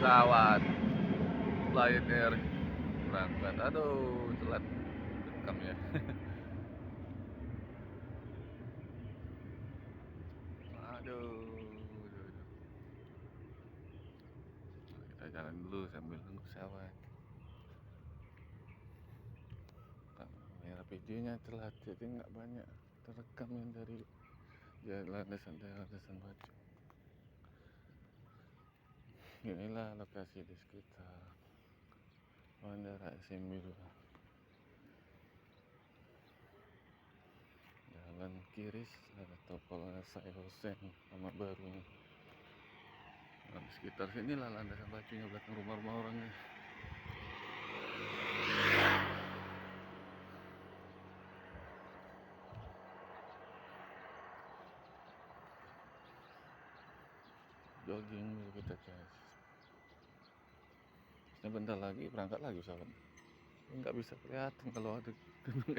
pesawat Lion Air berangkat. Aduh, telat rekam ya. Aduh. Kita jalan dulu sambil nunggu pesawat. Kamera videonya telat, jadi nggak banyak terekam yang dari landasan batu. Inilah lokasi di sekitar Bandara SMB. Jalan kiri ada toko Sai Hussein sama baru. Nah, di sekitar sini lah landasan bajunya, belakang rumah-rumah orangnya. Jogging dulu kita guys. Ini bentar lagi berangkat lagi pesawat. Nggak bisa kelihatan kalau ada gunung.